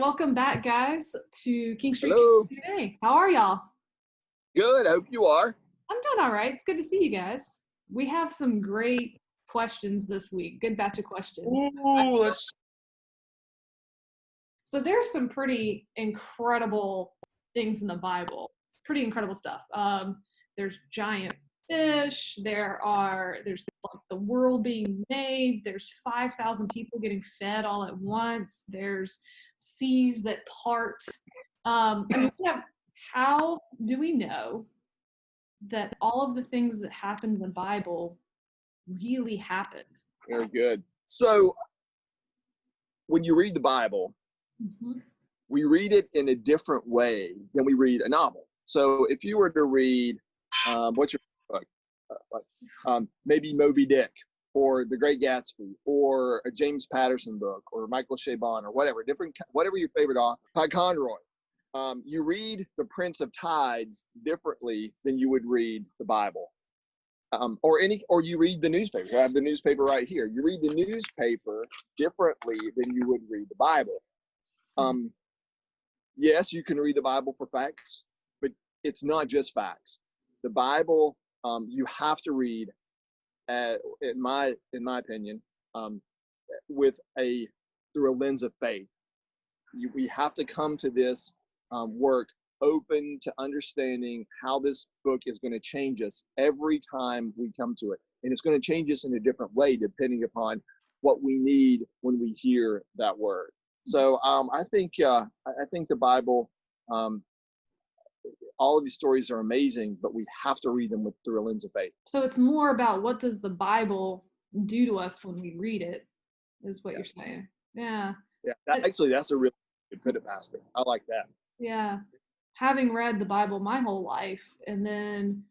welcome back, guys, to King Street Hello. today. How are y'all? Good. I hope you are. I'm doing all right. It's good to see you guys. We have some great questions this week. Good batch of questions. Ooh, So there's some pretty incredible things in the Bible. Pretty incredible stuff. There's giant fish. There's like the world being made. There's 5,000 people getting fed all at once. There's seas that part. How do we know that all of the things that happened in the Bible really happened? Very good. So when you read the Bible, we read it in a different way than we read a novel. So if you were to read, what's your book? Maybe Moby Dick or The Great Gatsby or a James Patterson book or Michael Chabon or whatever your favorite author, Todd Conroy. You read The Prince of Tides differently than you would read the Bible. Or you read the newspaper. I have the newspaper right here. You read the newspaper differently than you would read the Bible. Yes, you can read the Bible for facts, but it's not just facts. The Bible, you have to read, in my opinion, through a lens of faith. We have to come to this work open to understanding how this book is going to change us every time we come to it. And it's going to change us in a different way depending upon what we need when we hear that word. So I think the Bible, all of these stories are amazing, but we have to read them through a lens of faith. So it's more about what does the Bible do to us when we read it, is what you're saying. Yeah. Yeah, that's a really good put it, Pastor. I like that. Yeah. Having read the Bible my whole life and then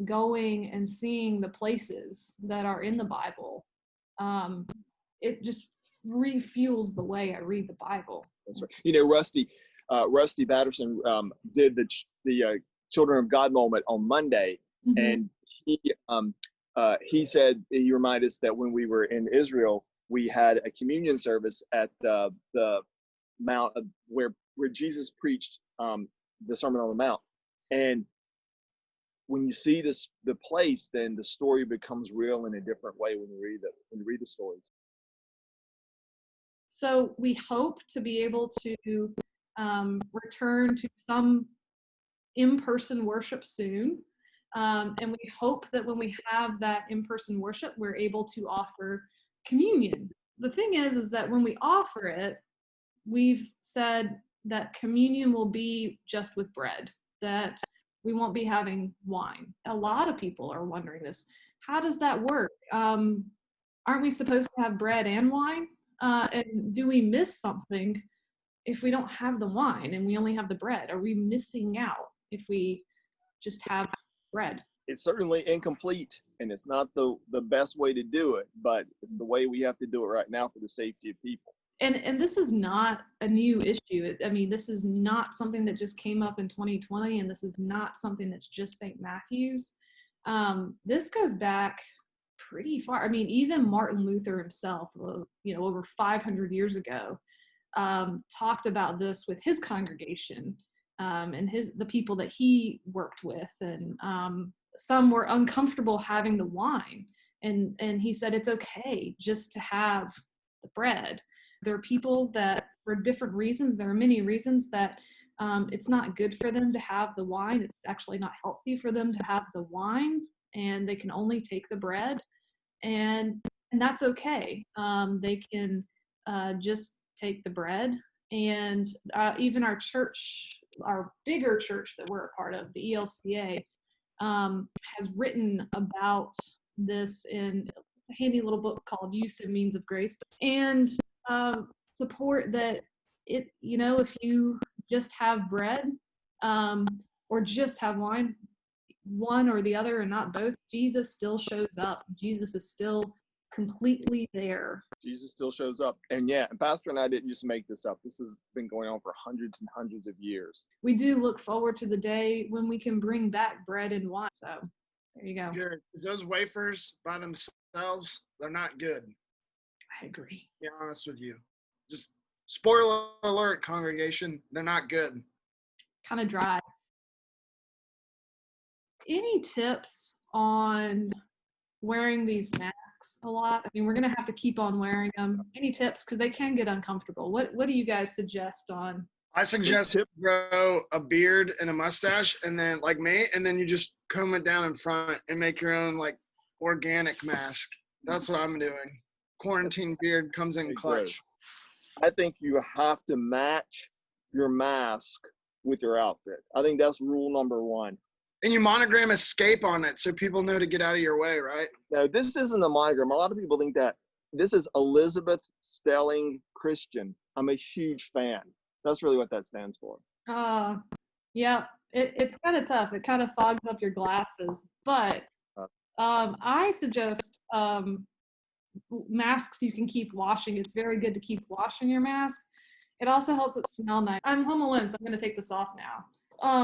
going and seeing the places that are in the Bible, it just refuels the way I read the Bible. That's right. You know, Rusty Patterson did the Children of God moment on Monday, and he said, he reminded us that when we were in Israel, we had a communion service at the Mount where Jesus preached the Sermon on the Mount. And when you see the place, then the story becomes real in a different way when you read the stories. So we hope to be able to return to some in-person worship soon. And we hope that when we have that in-person worship, we're able to offer communion. The thing is that when we offer it, we've said that communion will be just with bread, that we won't be having wine. A lot of people are wondering this. How does that work? Aren't we supposed to have bread and wine? And do we miss something if we don't have the wine and we only have the bread? Are we missing out if we just have bread? It's certainly incomplete, and it's not the best way to do it, but it's the way we have to do it right now for the safety of people. And this is not a new issue. I mean, this is not something that just came up in 2020, and this is not something that's just St. Matthew's. This goes back pretty far. I mean, even Martin Luther himself, over 500 years ago, talked about this with his congregation and the people that he worked with, and some were uncomfortable having the wine, and he said it's okay just to have the bread. There are people that, for different reasons, there are many reasons that it's not good for them to have the wine. It's actually not healthy for them to have the wine, and they can only take the bread, and that's okay. They can just take the bread. And even our church, our bigger church that we're a part of, the ELCA, has written about this in a handy little book called Use and Means of Grace, and support that if you just have bread or just have wine, one or the other and not both, Jesus still shows up. Jesus is still completely there. Jesus still shows up. And Pastor and I didn't just make this up. This has been going on for hundreds and hundreds of years. We do look forward to the day when we can bring back bread and wine. So there you go. Because those wafers by themselves, they're not good. I agree. To be honest with you. Just Spoiler alert, congregation, they're not good. Kind of dry. Any tips on wearing these masks a lot? I mean, we're going to have to keep on wearing them. Any tips? Because they can get uncomfortable. What do you guys suggest on? I suggest grow a beard and a mustache, and then like me, and then you just comb it down in front and make your own like organic mask. That's what I'm doing. Quarantine beard comes in clutch. I think you have to match your mask with your outfit. I think that's rule number one. And you monogram escape on it so people know to get out of your way, right? No, this isn't a monogram. A lot of people think that this is Elizabeth Stelling Christian. I'm a huge fan. That's really what that stands for. Yeah, it's kind of tough. It kind of fogs up your glasses. But I suggest masks you can keep washing. It's very good to keep washing your mask. It also helps it smell nice. I'm home alone, so I'm going to take this off now.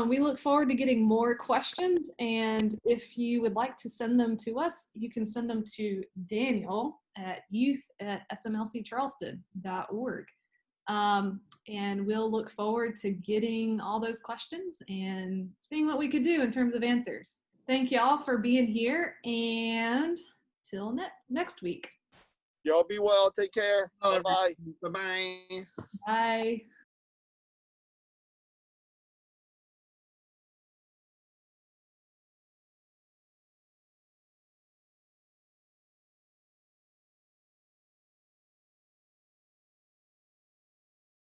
We look forward to getting more questions, and if you would like to send them to us, you can send them to Daniel at youth@smlccharleston.org. And we'll look forward to getting all those questions and seeing what we could do in terms of answers. Thank y'all for being here, and till next week. Y'all be well. Take care. Bye-bye. Bye-bye. Bye.